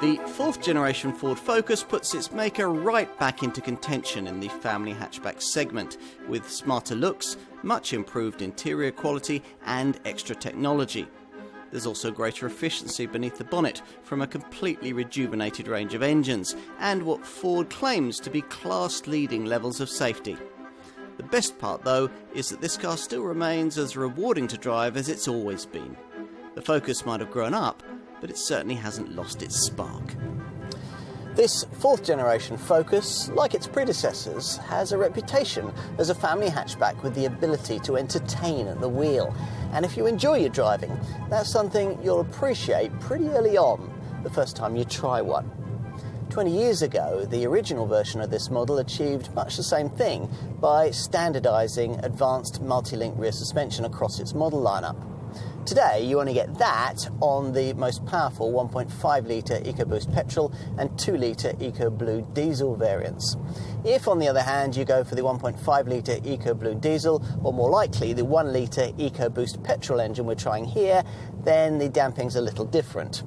The fourth generation Ford Focus puts its maker right back into contention in the family hatchback segment, with smarter looks, much improved interior quality and extra technology. There's also greater efficiency beneath the bonnet from a completely rejuvenated range of engines and what Ford claims to be class-leading levels of safety. The best part, though, is that this car still remains as rewarding to drive as it's always been. The Focus might have grown up, but it certainly hasn't lost its spark. This fourth generation Focus, like its predecessors, has a reputation as a family hatchback with the ability to entertain at the wheel. And if you enjoy your driving, that's something you'll appreciate pretty early on, the first time you try one. 20 years ago, the original version of this model achieved much the same thing by standardising advanced multi-link rear suspension across its model lineup. Today, you only get that on the most powerful 1.5-litre EcoBoost petrol and 2-litre EcoBlue diesel variants. If, on the other hand, you go for the 1.5-litre EcoBlue diesel, or more likely the 1-litre EcoBoost petrol engine we're trying here, then the damping's a little different.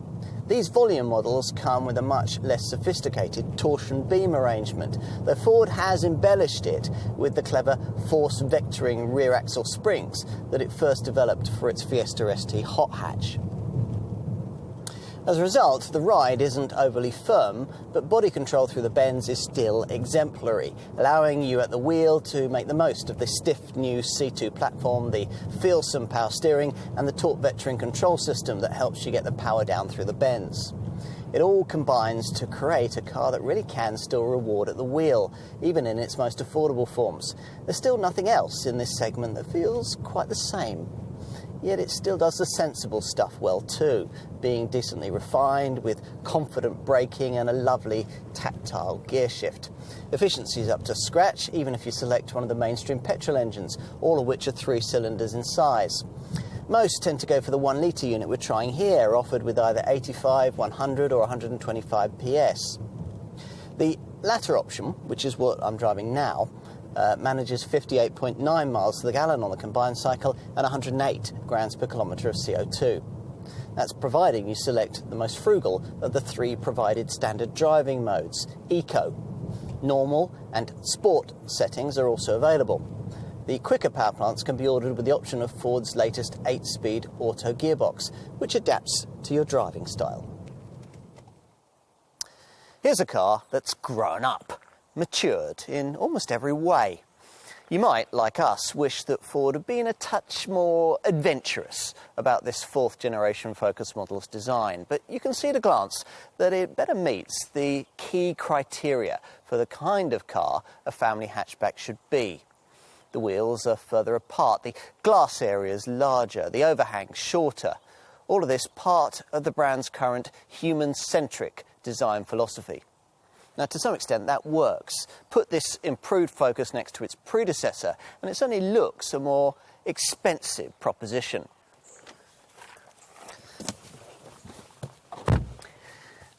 These volume models come with a much less sophisticated torsion beam arrangement, though Ford has embellished it with the clever force vectoring rear axle springs that it first developed for its Fiesta ST hot hatch. As a result, the ride isn't overly firm, but body control through the bends is still exemplary, allowing you at the wheel to make the most of the stiff new C2 platform, the feelsome power steering, and the torque vectoring control system that helps you get the power down through the bends. It all combines to create a car that really can still reward at the wheel, even in its most affordable forms. There's still nothing else in this segment that feels quite the same. Yet it still does the sensible stuff well too, being decently refined with confident braking and a lovely tactile gear shift. Efficiency is up to scratch, even if you select one of the mainstream petrol engines, all of which are 3 cylinders in size. Most tend to go for the 1-litre unit we're trying here, offered with either 85, 100 or 125 PS. The latter option, which is what I'm driving now, manages 58.9 miles to the gallon on the combined cycle and 108 grams per kilometre of CO2. That's providing you select the most frugal of the 3 provided standard driving modes. Eco, Normal and Sport settings are also available. The quicker power plants can be ordered with the option of Ford's latest 8-speed auto gearbox, which adapts to your driving style. Here's a car that's grown up, matured in almost every way. You might, like us, wish that Ford had been a touch more adventurous about this fourth generation Focus model's design, but you can see at a glance that it better meets the key criteria for the kind of car a family hatchback should be. The wheels are further apart, the glass area is larger, the overhang shorter. All of this part of the brand's current human-centric design philosophy. Now, to some extent, that works. Put this improved Focus next to its predecessor, and it certainly looks a more expensive proposition.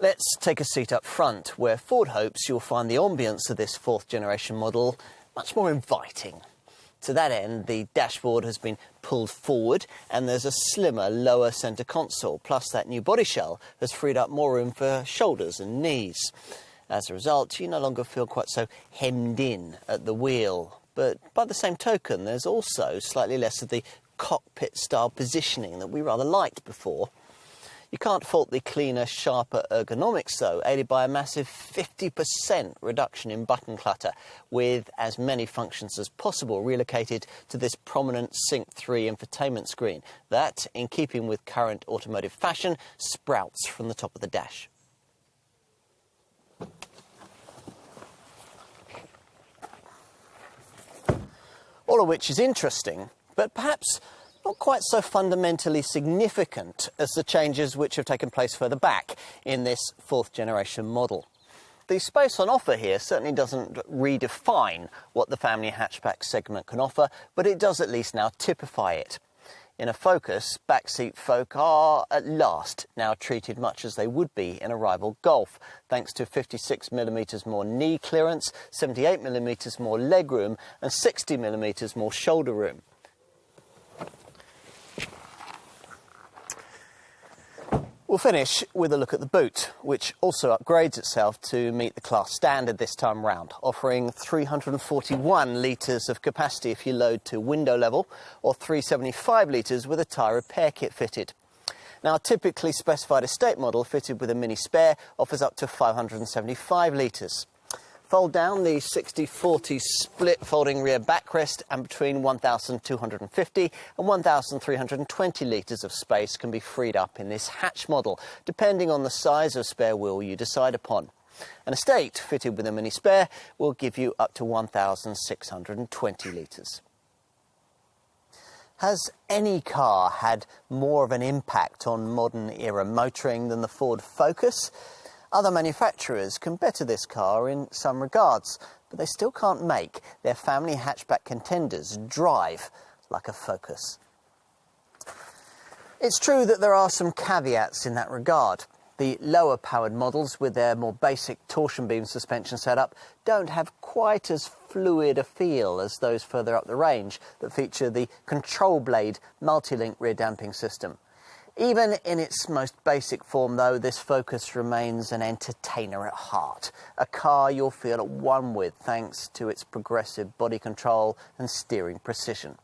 Let's take a seat up front, where Ford hopes you'll find the ambience of this fourth generation model much more inviting. To that end, the dashboard has been pulled forward and there's a slimmer lower centre console, plus that new body shell has freed up more room for shoulders and knees. As a result, you no longer feel quite so hemmed in at the wheel. But by the same token, there's also slightly less of the cockpit-style positioning that we rather liked before. You can't fault the cleaner, sharper ergonomics, though, aided by a massive 50% reduction in button clutter, with as many functions as possible relocated to this prominent Sync 3 infotainment screen that, in keeping with current automotive fashion, sprouts from the top of the dash. All of which is interesting, but perhaps not quite so fundamentally significant as the changes which have taken place further back in this fourth generation model. The space on offer here certainly doesn't redefine what the family hatchback segment can offer, but it does at least now typify it. In a Focus, backseat folk are, at last, now treated much as they would be in a rival Golf, thanks to 56mm more knee clearance, 78mm more legroom, and 60mm more shoulder room. We'll finish with a look at the boot, which also upgrades itself to meet the class standard this time round, offering 341 litres of capacity if you load to window level, or 375 litres with a tyre repair kit fitted. Now, a typically specified estate model fitted with a mini spare offers up to 575 litres. Fold down the 60-40 split folding rear backrest, and between 1,250 and 1,320 litres of space can be freed up in this hatch model, depending on the size of spare wheel you decide upon. An estate fitted with a mini spare will give you up to 1,620 litres. Has any car had more of an impact on modern era motoring than the Ford Focus? Other manufacturers can better this car in some regards, but they still can't make their family hatchback contenders drive like a Focus. It's true that there are some caveats in that regard. The lower powered models with their more basic torsion beam suspension setup don't have quite as fluid a feel as those further up the range that feature the control blade multi-link rear damping system. Even in its most basic form, though, this Focus remains an entertainer at heart, a car you'll feel at one with thanks to its progressive body control and steering precision.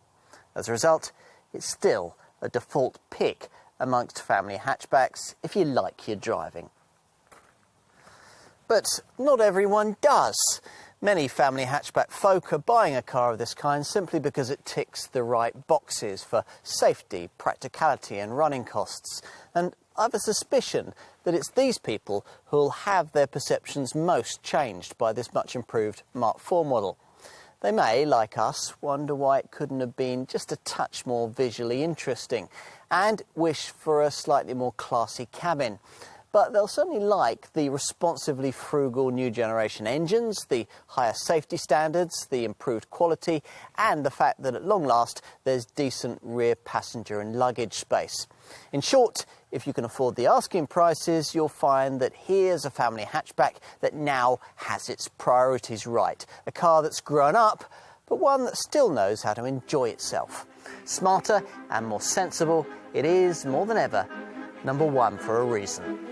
As a result, it's still a default pick amongst family hatchbacks if you like your driving. But not everyone does. Many family hatchback folk are buying a car of this kind simply because it ticks the right boxes for safety, practicality and running costs. And I've a suspicion that it's these people who'll have their perceptions most changed by this much improved Mark IV model. They may, like us, wonder why it couldn't have been just a touch more visually interesting and wish for a slightly more classy cabin. But they'll certainly like the responsively frugal new generation engines, the higher safety standards, the improved quality, and the fact that at long last there's decent rear passenger and luggage space. In short, if you can afford the asking prices, you'll find that here's a family hatchback that now has its priorities right. A car that's grown up, but one that still knows how to enjoy itself. Smarter and more sensible, it is, more than ever, number one for a reason.